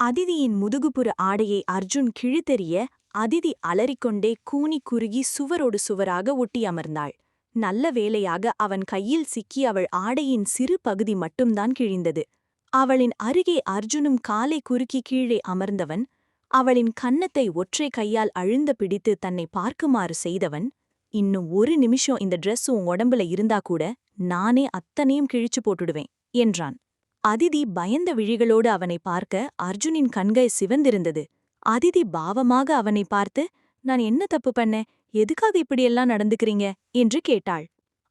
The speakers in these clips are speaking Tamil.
அதிதியின் முதுகுப்புற ஆடையை அர்ஜுன் கிழித்தெறிய அதிதி அலறிக்கொண்டே கூனி குறுகி சுவரோடு சுவராக ஒட்டி அமர்ந்தாள். நல்ல வேளையாக அவன் கையில் சிக்கி அவள் ஆடையின் சிறு பகுதி மட்டும்தான் கிழிந்தது. அவளின் அருகே அர்ஜுனும் காலை குறுக்கி கீழே அமர்ந்தவன், அவளின் கன்னத்தை ஒற்றை கையால் அழுந்த பிடித்து தன்னை பார்க்குமாறு செய்தவன், இன்னும் ஒரு நிமிஷம் இந்த ட்ரெஸ் உன் உடம்புல இருந்தா கூட நானே அத்தனையும் கிழிச்சு போட்டுடுவேன் என்றான். அதிதி பயந்த விழிகளோடு அவனை பார்க்க அர்ஜுனின் கண்கள் சிவந்திருந்தது. அதிதி பாவமாக அவனை பார்த்து, நான் என்ன தப்பு பண்ணேன், எதுக்காக இப்படியெல்லாம் நடந்துக்கிறீங்க என்று கேட்டாள்.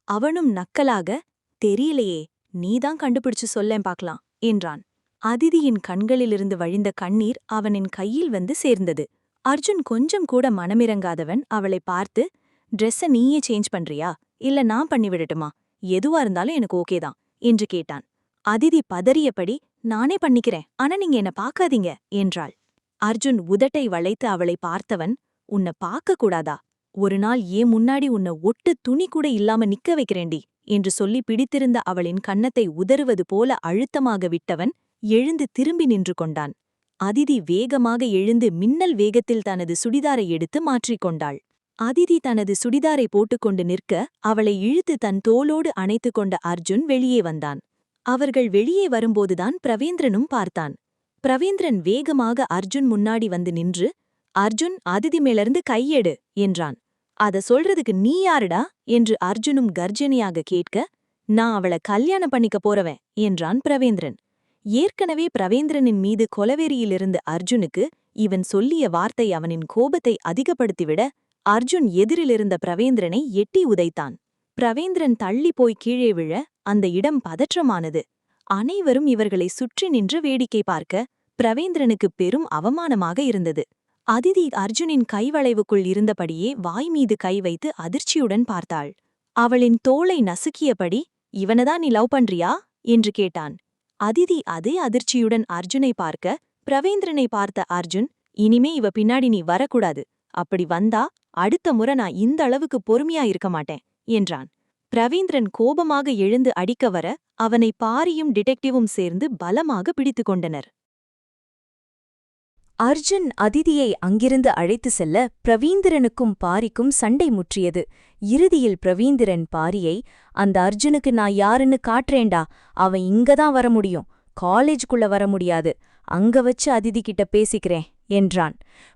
அவனும் நக்கலாக, தெரியலையே, நீதான் கண்டுபிடிச்சு சொல்லேன் பார்க்கலாம் என்றான். அதிதியின் கண்களிலிருந்து வழிந்த கண்ணீர் அவனின் கையில் வந்து சேர்ந்தது. அர்ஜுன் கொஞ்சம் கூட மனமிறங்காதவன் அவளை பார்த்து, ட்ரெஸ்ஸ நீயே சேஞ்ச் பண்றியா இல்ல நான் பண்ணிவிடட்டுமா, எதுவா இருந்தாலும் எனக்கு ஓகேதான் என்று கேட்டான். அதிதி பதறியபடி, நானே பண்ணிக்கிறேன், ஆனா நீங்க என்ன பார்க்காதீங்க என்றாள். அர்ஜுன் உதட்டை வளைத்து அவளை பார்த்தவன், உன்னை பார்க்க கூடாதா, ஒரு நாள் ஏன் முன்னாடி உன்னை ஒட்டு துணி கூட இல்லாம நிக்க வைக்கிறேண்டி என்று சொல்லி பிடித்திருந்த அவளின் கன்னத்தை உதறுவது போல அழுத்தமாக விட்டவன் எழுந்து திரும்பி நின்று கொண்டான். அதிதி வேகமாக எழுந்து மின்னல் வேகத்தில் தனது சுடிதாரை எடுத்து மாற்றிக்கொண்டாள். அதிதி தனது சுடிதாரை போட்டுக்கொண்டு நிற்க அவளை இழுத்து தன் தோளோடு அணைத்து கொண்ட அர்ஜுன் வெளியே வந்தான். அவர்கள் வெளியே வரும்போதுதான் பிரவேந்திரனும் பார்த்தான். பிரவேந்திரன் வேகமாக அர்ஜுன் முன்னாடி வந்து நின்று, அர்ஜுன், அதிதி மேலிருந்து கையெடு என்றான். அத சொல்றதுக்கு நீ யாருடா என்று அர்ஜுனும் கர்ஜனையாக கேட்க, நான் அவளை கல்யாணம் பண்ணிக்க போறவன் என்றான் பிரவேந்திரன். ஏற்கனவே பிரவேந்திரனின் மீது கொலவெறியிலிருந்து அர்ஜுனுக்கு இவன் சொல்லிய வார்த்தை அவனின் கோபத்தை அதிகப்படுத்திவிட, அர்ஜுன் எதிரிலிருந்த பிரவேந்திரனை எட்டி உதைத்தான். பிரவேந்திரன் தள்ளி போய் கீழே விழ அந்த இடம் பதற்றமானது. அனைவரும் இவர்களை சுற்றி நின்று வேடிக்கை பார்க்க பிரவேந்திரனுக்கு பெரும் அவமானமாக இருந்தது. அதிதி அர்ஜுனின் கைவளைவுக்குள் இருந்தபடியே வாய் மீது கை வைத்து அதிர்ச்சியுடன் பார்த்தாள். அவளின் தோளை நசுக்கியபடி, இவனதான் நீ லவ் பண்றியா என்று கேட்டான். அதிதி அதே அதிர்ச்சியுடன் அர்ஜுனை பார்க்க பிரவேந்திரனை பார்த்த அர்ஜுன், இனிமே இவ பின்னாடி நீ வரக்கூடாது, அப்படி வந்தா அடுத்த முறை நான் இந்த அளவுக்கு பொறுமையா இருக்க மாட்டேன் என்றான். பிரவேந்திரன் கோபமாக எழுந்து அடிக்க வர அவனை பாரியும் டிடெக்டிவும் சேர்ந்து பலமாக பிடித்து கொண்டனர். அர்ஜுன் அதிதியை அங்கிருந்து அழைத்து செல்ல பிரவீந்திரனுக்கும் பாரிக்கும் சண்டை முற்றியது. இறுதியில் பிரவீந்திரன் பாரியை, அந்த அர்ஜுனுக்கு நான் யாருன்னு காட்டுறேண்டா, அவன் இங்கதான் வர முடியும், காலேஜுக்குள்ள வர முடியாது, அங்க வச்சு அதிதி கிட்ட பேசிக்கிறேன் என்றான்.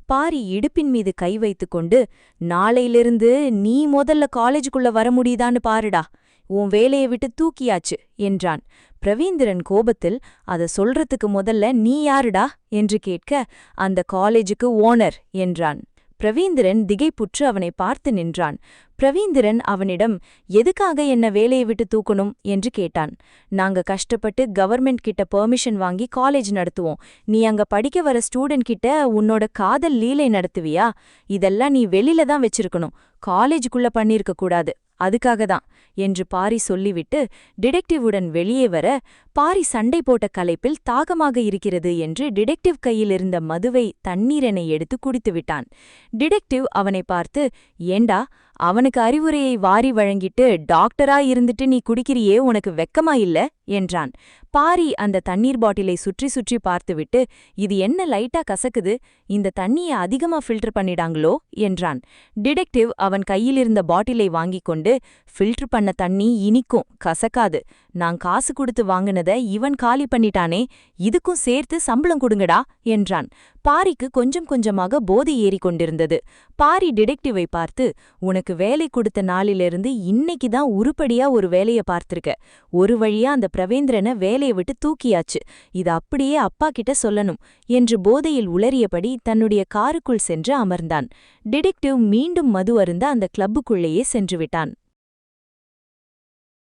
பாரி இடுப்பின் மீது கை வைத்துக்கொண்டு, நாளையிலிருந்து நீ முதல்ல காலேஜுக்குள்ள வர முடியுதான்னு பாருடா, உன் வேலையை விட்டு தூக்கியாச்சு என்றான். பிரவீந்திரன் கோபத்தில், அத சொல்றதுக்கு முதல்ல நீ யாருடா என்று கேட்க, அந்த காலேஜுக்கு ஓனர் என்றான். பிரவீந்திரன் திகைப்புற்று அவனை பார்த்து நின்றான். பிரவீந்திரன் அவனிடம், எதுக்காக என்ன வேலையை விட்டு தூக்கணும் என்று கேட்டான். நாங்க கஷ்டப்பட்டு கவர்மெண்ட் கிட்ட பெர்மிஷன் வாங்கி காலேஜ் நடத்துவோம், நீ அங்க படிக்க வர ஸ்டூடெண்ட் கிட்ட உன்னோட காதல் லீலை நடத்துவியா, இதெல்லாம் நீ வெளியில தான் வச்சிருக்கணும், காலேஜுக்குள்ள பண்ணிருக்க கூடாது, அதுக்காகதான் என்று பாரி சொல்லிவிட்டு டிடெக்டிவுடன் வெளியே வர, பாரி சண்டை போட்ட களைப்பில் தாகமாக இருக்கிறது என்று டிடெக்டிவ் கையிலிருந்த மதுவை தண்ணீரென எடுத்து குடித்துவிட்டான். டிடெக்டிவ் அவனை பார்த்து, ஏண்டா, அவனுக்கு அறிவுரையை வாரி வழங்கிட்டு டாக்டரா இருந்துட்டு நீ குடிக்கிறியே, உனக்கு வெக்கமா இல்ல என்றான். பாரி அந்த தண்ணீர் பாட்டிலை சுற்றி சுற்றி பார்த்துவிட்டு, இது என்ன லைட்டா கசக்குது, இந்த தண்ணியை அதிகமா ஃபில்டர் பண்ணிடாங்களோ என்றான். டிடெக்டிவ் அவன் கையிலிருந்த பாட்டிலை வாங்கிக் கொண்டு, ஃபில்டர் பண்ண தண்ணி இனிக்கும், கசக்காது, நான் காசு கொடுத்து வாங்கினத இவன் காலி பண்ணிட்டானே, இதுக்கும் சேர்த்து சம்பளம் கொடுங்கடா என்றான். பாரிக்கு கொஞ்சம் கொஞ்சமாக போதை ஏறிக்கொண்டிருந்தது. பாரி டிடெக்டிவை பார்த்து, உனக்கு வேலை கொடுத்த நாளிலிருந்து இன்னைக்குதான் உருப்படியா ஒரு வேலைய பார்த்திருக்க, ஒரு வழியா அந்த பிரவேந்திரனை வேலையை விட்டு தூக்கியாச்சு, இது அப்படியே அப்பா கிட்ட சொல்லணும் என்று போதையில் உளறியபடி தன்னுடைய காருக்குள் சென்று அமர்ந்தான். டிடெக்டிவ் மீண்டும் மது அருந்த அந்த கிளப்புக்குள்ளேயே சென்றுவிட்டான்.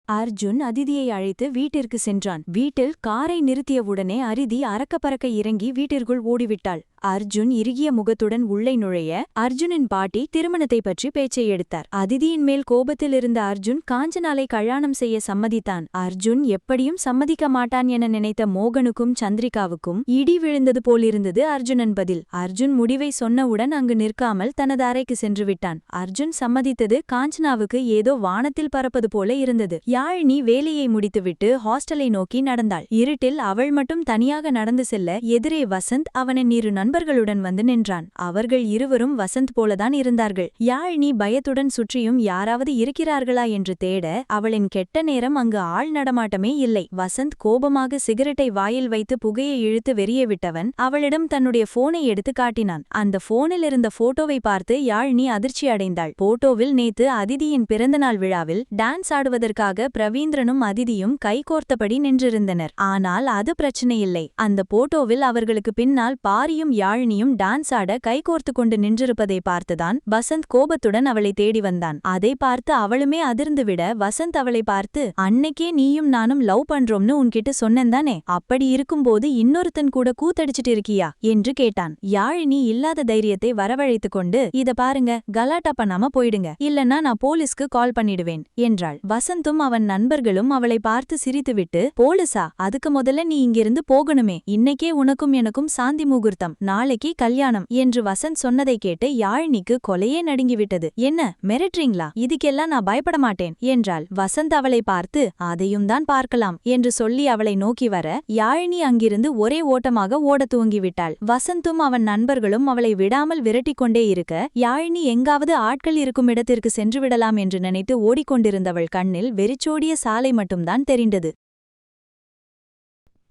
அர்ஜுன் அதிதியை அழைத்து வீட்டிற்கு சென்றான். வீட்டில் காரை நிறுத்தியவுடனே அதிதி அறக்க பறக்க இறங்கி வீட்டிற்குள் ஓடிவிட்டாள். அர்ஜுன் இறுகிய முகத்துடன் உள்ளே நுழைய அர்ஜுனின் பாட்டி திருமணத்தை பற்றி பேச்சை எடுத்தார். அதிதியின் மேல் கோபத்தில் இருந்த அர்ஜுன் காஞ்சனாலை கல்யாணம் செய்ய சம்மதித்தான். அர்ஜுன் எப்படியும் சம்மதிக்க மாட்டான் என நினைத்த மோகனுக்கும் சந்திரிகாவுக்கும் இடி விழுந்தது போலிருந்தது அர்ஜுனன் பதில். அர்ஜுன் முடிவை சொன்னவுடன் அங்கு நிற்காமல் தனது அறைக்கு சென்று விட்டான். அர்ஜுன் சம்மதித்தது காஞ்சனாவுக்கு ஏதோ வானத்தில் பறப்பது போல இருந்தது. யாழினி வேலையை முடித்துவிட்டு ஹாஸ்டலை நோக்கி நடந்தாள். இருட்டில் அவள் மட்டும் தனியாக நடந்து செல்ல எதிரே வசந்த் அவனின் இரு நண்பர்களுடன் வந்து நின்றான். அவர்கள் இருவரும் வசந்த் போலதான் இருந்தார்கள். யாழினி பயத்துடன் சுற்றியும் யாராவது இருக்கிறார்களா என்று தேட அவளின் கெட்ட நேரம் அங்கு ஆள் நடமாட்டமே இல்லை. வசந்த் கோபமாக சிகரெட்டை வாயில் வைத்து புகையை இழுத்து வெறிய விட்டவன் அவளிடம் தன்னுடைய போனை எடுத்து காட்டினான். அந்த போனில் இருந்த போட்டோவை பார்த்து யாழினி அதிர்ச்சி அடைந்தாள். போட்டோவில் நேத்து அதிதியின் பிறந்தநாள் விழாவில் டான்ஸ் ஆடுவதற்காக பிரவீந்திரனும் அதிதியும் கைகோர்த்தபடி நின்றிருந்தனர். ஆனால் அது பிரச்சனையில்லை. அந்த போட்டோவில் அவர்களுக்கு பின்னால் பாரியும் யாழினியும் டான்ஸ் ஆட கைகோர்த்து கொண்டு நின்றிருப்பதை பார்த்துதான் வசந்த் கோபத்துடன் அவளை தேடி வந்தான். அதை பார்த்து அவளுமே அதிர்ந்துவிட வசந்த் அவளை பார்த்து, அன்னைக்கே நீயும் நானும் லவ் பண்றோம்னு உன்கிட்ட சொன்னேன்தானே, அப்படி இருக்கும்போது இன்னொருத்தன் கூட கூத்தடிச்சிட்டு இருக்கியா என்று கேட்டான். யாழினி இல்லாத தைரியத்தை வரவழைத்துக் கொண்டு, இத பாருங்க, கலாட்டா பண்ணாம போயிடுங்க, இல்லன்னா நான் போலீஸ்க்கு கால் பண்ணிடுவேன் என்றாள். வசந்தும் அவன் நண்பர்களும் அவளை பார்த்து சிரித்துவிட்டு, போலீஸா, அதுக்கு முதல்ல நீ இங்கிருந்து போகணுமே, இன்னைக்கே உனக்கும் எனக்கும் சாந்தி முகூர்த்தம், நாளைக்கு கல்யாணம் என்று வசந்த் சொன்னதை கேட்டு யாழினிக்கு கொலையே நடுங்கிவிட்டது. என்ன மிரட்டுறீங்களா, இதுக்கெல்லாம் நான் பயப்பட மாட்டேன் என்றாள். வசந்த் அவளை பார்த்து, அதையும் தான் பார்க்கலாம் என்று சொல்லி அவளை நோக்கி வர யாழினி அங்கிருந்து ஒரே ஓட்டமாக ஓடத் துவங்கிவிட்டாள். வசந்தும் அவன் நண்பர்களும் அவளை விடாமல் விரட்டிக்கொண்டே இருக்க யாழினி எங்காவது ஆட்கள் இருக்கும் இடத்திற்கு சென்றுவிடலாம் என்று நினைத்து ஓடிக்கொண்டிருந்தவள் கண்ணில் வெறிச்சோடிய சாலை மட்டும்தான் தெரிந்தது.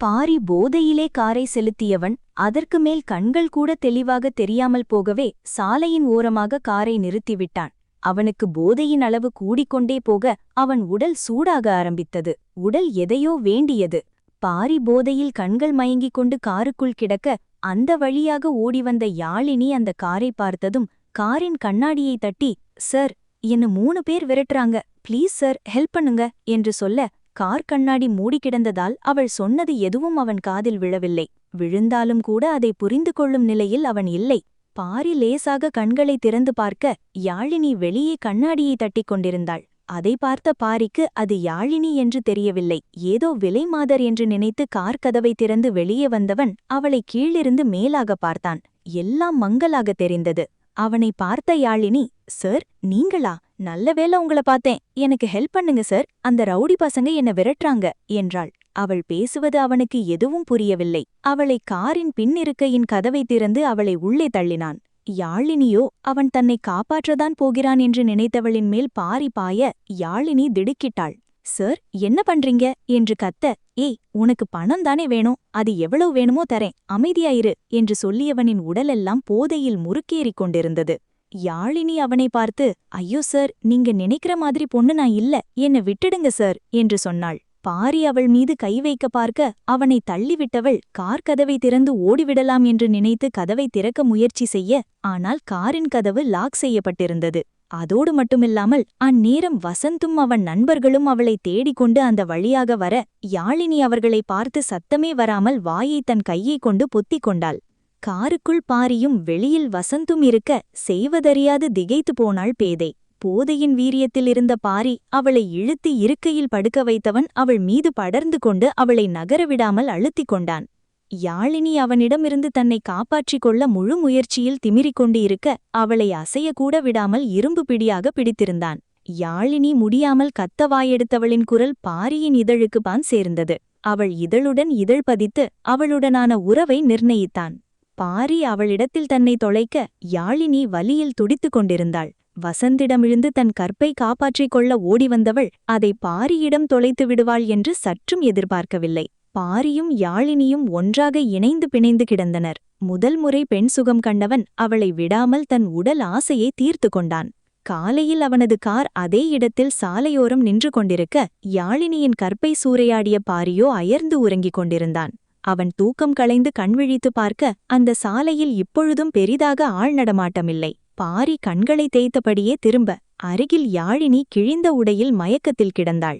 பாரி போதையிலே காரை செலுத்தியவன் அதற்கு மேல் கண்கள் கூட தெளிவாக தெரியாமல் போகவே சாலையின் ஓரமாக காரை நிறுத்திவிட்டான். அவனுக்கு போதையின் அளவு கூடிக்கொண்டே போக அவன் உடல் சூடாக ஆரம்பித்தது. உடல் எதையோ வேண்டியது. பாரி போதையில் கண்கள் மயங்கிக் கொண்டு காருக்குள் கிடக்க அந்த வழியாக ஓடிவந்த யாழினி அந்த காரை பார்த்ததும் காரின் கண்ணாடியை தட்டி, சார், என்ன 3 பேர் விரட்டுறாங்க, ப்ளீஸ் சார், ஹெல்ப் பண்ணுங்க என்று சொல்ல கார் கண்ணாடி மூடி கிடந்ததால் அவள் சொன்னது எதுவும் அவன் காதில் விழவில்லை. விழுந்தாலும் கூட அதை புரிந்து கொள்ளும் நிலையில் அவன் இல்லை. பாரி லேசாக கண்களை திறந்து பார்க்க யாழினி வெளியே கண்ணாடியை தட்டிக் கொண்டிருந்தாள். அதை பார்த்த பாரிக்கு அது யாழினி என்று தெரியவில்லை. ஏதோ விலைமாதர் என்று நினைத்து கார் கதவை திறந்து வெளியே வந்தவன் அவளை கீழிருந்து மேலாக பார்த்தான். எல்லாம் மங்கலாக தெரிந்தது. அவனை பார்த்த யாழினி, சார், நீங்களா, நல்ல வேளை உங்கள பார்த்தேன், எனக்கு ஹெல்ப் பண்ணுங்க சார், அந்த ரவுடி பசங்க என்ன விரட்டுறாங்க என்றாள். அவள் பேசுவது அவனுக்கு எதுவும் புரியவில்லை. அவளை காரின் பின்னிருக்கையின் கதவை திறந்து அவளை உள்ளே தள்ளினான். யாழினியோ அவன் தன்னை காப்பாற்றதான் போகிறான் என்று நினைத்தவளின் மேல் பாரி பாய யாழினி திடுக்கிட்டாள். சார், என்ன பண்றீங்க என்று கத்த, ஏய், உனக்கு பணம் தானே வேணும், அது எவ்வளவு வேணுமோ தரேன், அமைதியாயிரு என்று சொல்லியவனின் உடலெல்லாம் போதையில் முறுக்கேறிக் கொண்டிருந்தது. யாழினி அவனை பார்த்து, ஐயோ சார், நீங்க நினைக்கிற மாதிரி பொண்ணு நான் இல்ல, என்ன விட்டுடுங்க சார் என்று சொன்னாள். பாரி அவள் மீது கை வைக்க பார்க்க அவனை தள்ளிவிட்டவள் கார் கதவை திறந்து ஓடிவிடலாம் என்று நினைத்து கதவை திறக்க முயற்சி செய்ய, ஆனால் காரின் கதவு லாக் செய்யப்பட்டிருந்தது. அதோடு மட்டுமில்லாமல் அந்நேரம் வசந்தும் அவன் நண்பர்களும் அவளை தேடிக்கொண்டு அந்த வழியாக வர யாழினி அவர்களை பார்த்து சத்தமே வராமல் வாயை தன் கையைக் கொண்டு பொத்திக் கொண்டாள். காருக்குள் பாரியும் வெளியில் வசந்தும் இருக்க செய்வதறியாது திகைத்து போனாள் பேதை. போதையின் வீரியத்தில் இருந்த பாரி அவளை இழுத்து இருக்கையில் படுக்க வைத்தவன் அவள் மீது படர்ந்து கொண்டு அவளை நகரவிடாமல் அழுத்திக் கொண்டான். யாழினி அவனிடமிருந்து தன்னை காப்பாற்றிக் கொள்ள முழு முயற்சியில் திமிரிக் கொண்டு இருக்க அவளை அசையக்கூட விடாமல் இரும்பு பிடியாக பிடித்திருந்தான். யாழினி முடியாமல் கத்த வாயெடுத்தவளின் குரல் பாரியின் இதழுக்குப்பான் சேர்ந்தது. அவள் இதழுடன் இதழ் பதித்து அவளுடனான உறவை நிர்ணயித்தான். பாரி அவளிடத்தில் தன்னை தொலைக்க யாழினி வலியில் துடித்துக் கொண்டிருந்தாள். வசந்திடமிருந்து தன் கற்பை காப்பாற்றிக் கொள்ள ஓடிவந்தவள் அதை பாரியிடம் தொலைத்து விடுவாள் என்று சற்றும் எதிர்பார்க்கவில்லை. பாரியும் யாழினியும் ஒன்றாக இணைந்து பிணைந்து கிடந்தனர். முதல் முறை பெண் சுகம் கண்டவன் அவளை விடாமல் தன் உடல் ஆசையை தீர்த்து கொண்டான். காலையில் அவனது கார் அதே இடத்தில் சாலையோரம் நின்று கொண்டிருக்க யாழினியின் கற்பை சூறையாடிய பாரியோ அயர்ந்து உறங்கிக் கொண்டிருந்தான். அவன் தூக்கம் களைந்து கண்விழித்து பார்க்க அந்த சாலையில் இப்பொழுதும் பெரிதாக ஆள் நடமாட்டமில்லை. பாரி கண்களை தேய்த்தபடியே திரும்ப அருகில் யாழினி கிழிந்த உடையில் மயக்கத்தில் கிடந்தாள்.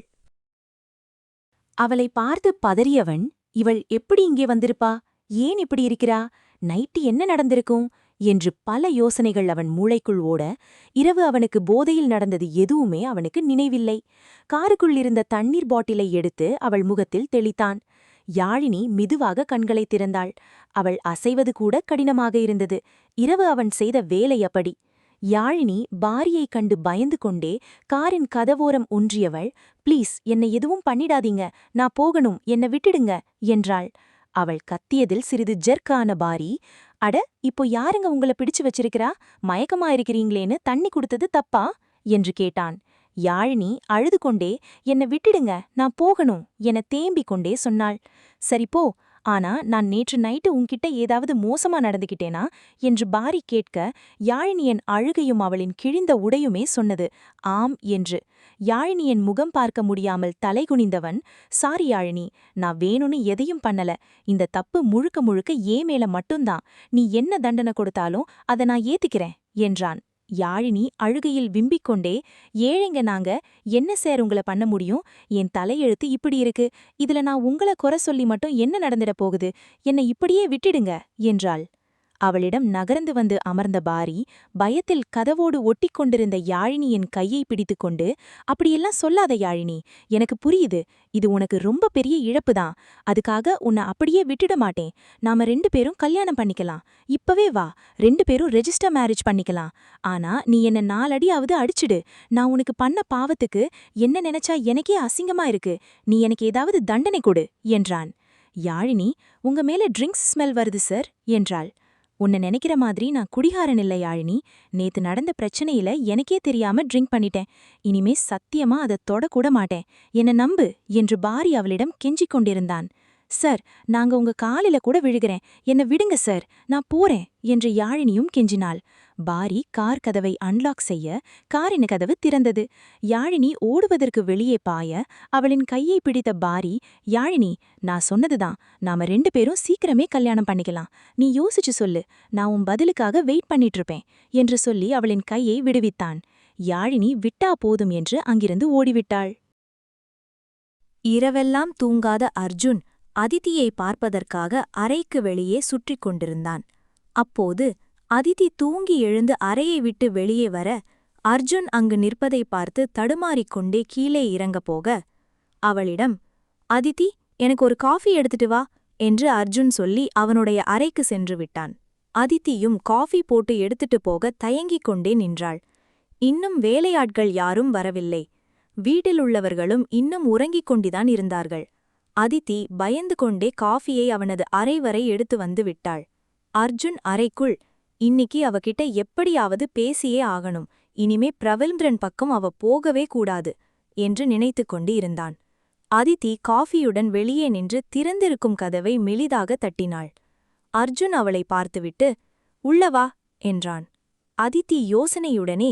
அவளை பார்த்து பதறியவன், இவள் எப்படி இங்கே வந்திருப்பா, ஏன் இப்படி இருக்கிறா, நைட்டு என்ன நடந்திருக்கும் என்று பல யோசனைகள் அவன் மூளைக்குள் ஓட, இரவு அவனுக்கு போதையில் நடந்தது எதுவுமே அவனுக்கு நினைவில்லை. காருக்குள் இருந்த தண்ணீர் பாட்டிலை எடுத்து அவள் முகத்தில் தெளித்தான். யாழினி மெதுவாக கண்களைத் திறந்தாள். அவள் அசைவது கூட கடினமாக இருந்தது. இரவு அவன் செய்த வேலை அப்படி. யாழினி பாரியைக் கண்டு பயந்து கொண்டே காரின் கதவோரம் ஒன்றியவள், "ப்ளீஸ், என்னை எதுவும் பண்ணிடாதீங்க, நான் போகணும், என்னை விட்டுடுங்க" என்றாள். அவள் கத்தியதில் சிறிது ஜெர்க்கான பாரி, "அட, இப்போ யாருங்க உங்கள பிடிச்சு வச்சிருக்கிறா? மயக்கமா இருக்கிறீங்களேன்னு தண்ணி குடுத்தது தப்பா?" என்று கேட்டான். யாழினி அழுது கொண்டே, "என்னை விட்டுடுங்க, நான் போகணும்" என தேம்பிக் கொண்டே சொன்னாள். "சரி போ, ஆனா நான் நேற்று நைட்டு உன்கிட்ட ஏதாவது மோசமா நடந்துகிட்டேனா?" என்று பாரி கேட்க, யாழினியின் அழுகையும் அவளின் கிழிந்த உடையுமே சொன்னது ஆம் என்று. யாழினியின் முகம் பார்க்க முடியாமல் தலைகுனிந்தவன், "சாரி யாழினி, நான் வேணும்னு எதையும் பண்ணல. இந்த தப்பு முழுக்க முழுக்க ஏன் மேல மட்டும்தான். நீ என்ன தண்டனை கொடுத்தாலும் அதை நான் ஏத்துக்கிறேன்" என்றான். யாழினி அழுகையில் விம்பிக்கொண்டே, "ஏழைங்க நாங்க, என்ன சார் உங்கள பண்ண முடியும்? என் தலையெழுத்து இப்படி இருக்கு. இதுல நான் உங்கள குறை சொல்லி மட்டும் என்ன நடந்துட போகுது? என்னை இப்படியே விட்டுடுங்க" என்றாள். அவளிடம் நகர்ந்து வந்து அமர்ந்த பாரி, பயத்தில் கதவோடு ஒட்டிக் கொண்டிருந்த யாழினியின் கையை பிடித்துக்கொண்டு, "அப்படியெல்லாம் சொல்லாத யாழினி, எனக்கு புரியுது. இது உனக்கு ரொம்ப பெரிய இழப்புதான். அதுக்காக உன்னை அப்படியே விட்டுட மாட்டேன். நாம 2 பேரும் கல்யாணம் பண்ணிக்கலாம். இப்பவே வா, 2 பேரும் ரெஜிஸ்டர் மேரேஜ் பண்ணிக்கலாம். ஆனா நீ என்ன 4 அடியாவது அடிச்சிடு. நான் உனக்கு பண்ண பாவத்துக்கு என்ன நினைச்சா எனக்கே அசிங்கமா இருக்கு. நீ எனக்கு ஏதாவது தண்டனை கொடு" என்றான். யாழினி, "உங்க மேல ட்ரிங்க்ஸ் ஸ்மெல் வருது சார்" என்றாள். "உன்னை நினைக்கிற மாதிரி நான் குடிகாரன் இல்லை யாழினி. நேத்து நடந்த பிரச்சனையில எனக்கே தெரியாம ட்ரிங்க் பண்ணிட்டேன். இனிமே சத்தியமா அதை தொடக்கூட மாட்டேன். என்ன நம்பு" என்று பாரி அவளிடம் கெஞ்சிக் கொண்டிருந்தான். "சார், நாங்க உங்க காலில கூட விழுகிறேன். என்ன விடுங்க சார், நான் போறேன்" என்று யாழினியும் கெஞ்சினாள். பாரி கார் கதவை அன்லாக் செய்ய, காரின் கதவு திறந்தது. யாழினி ஓடுவதற்கு வெளியே பாய, அவளின் கையை பிடித்த பாரி, "யாழினி, நான் சொன்னதுதான். நாம 2 பேரும் சீக்கிரமே கல்யாணம் பண்ணிக்கலாம். நீ யோசிச்சு சொல்லு, நான் உன் பதிலுக்காக வெயிட் பண்ணிட்டு இருப்பேன்" என்று சொல்லி அவளின் கையை விடுவித்தான். யாழினி விட்டா போதும் என்று அங்கிருந்து ஓடிவிட்டாள். இரவெல்லாம் தூங்காத அர்ஜுன் அதிதியை பார்ப்பதற்காக அறைக்கு வெளியே சுற்றிக் கொண்டிருந்தான். அப்போது அதிதி தூங்கி எழுந்து அறையை விட்டு வெளியே வர, அர்ஜுன் அங்கு நிற்பதை பார்த்து தடுமாறிக் கொண்டே கீழே இறங்கப் போக, அவளிடம், "அதிதி, எனக்கு ஒரு காஃபி எடுத்துட்டு வா" என்று அர்ஜுன் சொல்லி அவனுடைய அறைக்கு சென்று விட்டான். அதிதியும் காஃபி போட்டு எடுத்துட்டு போக தயங்கிக் கொண்டே நின்றாள். இன்னும் வேலையாட்கள் யாரும் வரவில்லை. வீட்டிலுள்ளவர்களும் இன்னும் உறங்கிக் கொண்டுதான் இருந்தார்கள். அதிதி பயந்து கொண்டே காஃபியை அவனது அறை வரை எடுத்து வந்து விட்டாள். அர்ஜுன் அறைக்குள், "இன்னிக்கு அவகிட்ட எப்படியாவது பேசியே ஆகணும். இனிமே பிரவீந்திரன் பக்கம் அவ போகவே கூடாது" என்று நினைத்துக் கொண்டு இருந்தான். அதிதி காஃபியுடன் வெளியே நின்று திறந்திருக்கும் கதவை மெலிதாக தட்டினாள். அர்ஜுன் அவளை பார்த்துவிட்டு, "உள்ள வா" என்றான். அதிதி யோசனையுடனே,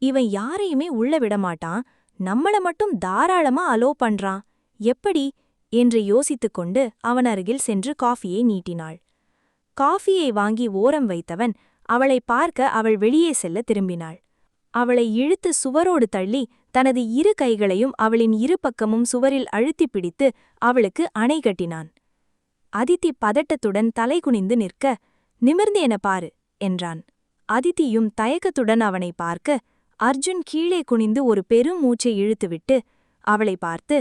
"இவன் யாரையுமே உள்ள விடமாட்டான், நம்மள மட்டும் தாராளமா அலோ பண்றான். எப்படி?" என்று யோசித்துக் கொண்டு அவன் அருகில் சென்று காஃபியை நீட்டினாள். காஃபியை வாங்கி ஓரம் வைத்தவன் அவளை பார்க்க அவள் வெளியே செல்ல திரும்பினாள். அவளை இழுத்து சுவரோடு தள்ளி தனது 2 கைகளையும் அவளின் 2 பக்கமும் சுவரில் அழுத்திப் பிடித்து அவளுக்கு அணை கட்டினான். அதிதி பதட்டத்துடன் தலைகுனிந்து நிற்க, "நிமிர்ந்து என பாரு" என்றான். அதிதியும் தயக்கத்துடன் அவனை பார்க்க, அர்ஜுன் கீழே குனிந்து ஒரு பெரும் மூச்சை இழுத்துவிட்டு அவளை பார்த்து,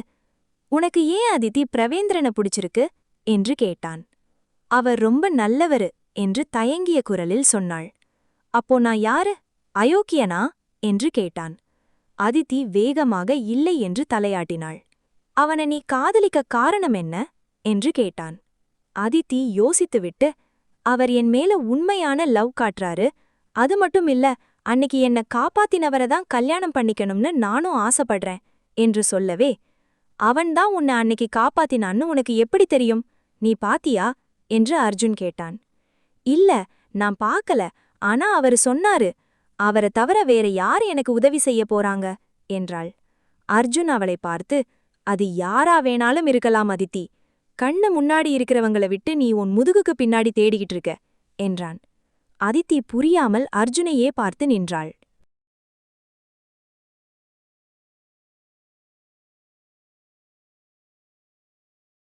"உனக்கு ஏன் அதிதி பிரவேந்திரனை பிடிச்சிருக்கு?" என்று கேட்டான். "அவர் ரொம்ப நல்லவரு" என்று தயங்கிய குரலில் சொன்னாள். "அப்போ நான் யாரு? அயோக்கியனா?" என்று கேட்டான். அதிதி வேகமாக இல்லை என்று தலையாட்டினாள். "அவனை நீ காதலிக்க காரணம் என்ன?" என்று கேட்டான். அதிதி யோசித்துவிட்டு, "அவர் என் மேல உண்மையான லவ் காட்டுறாரு. அது மட்டும் இல்ல, அன்னைக்கு என்ன காப்பாத்தினவரதான் கல்யாணம் பண்ணிக்கணும்னு நானும் ஆசைப்படுறேன்" என்று சொல்லவே, "அவன்தான் உன்னை அன்னைக்கு காப்பாத்தினான்னு உனக்கு எப்படி தெரியும்? நீ பாத்தியா?" என்று அர்ஜுன் கேட்டான். "இல்ல, நான் பார்க்கல. ஆனா அவரு சொன்னாரு. அவரை தவிர வேற யார் எனக்கு உதவி செய்ய போறாங்க" என்றாள். அர்ஜுன் அவளை பார்த்து, "அது யாரா வேணாலும் இருக்கலாம் அதிதி. கண்ணு முன்னாடி இருக்கிறவங்கள விட்டு நீ உன் முதுகுக்கு பின்னாடி தேடிக்கிட்டு இருக்க" என்றான். அதிதி புரியாமல் அர்ஜுனையே பார்த்து நின்றாள்.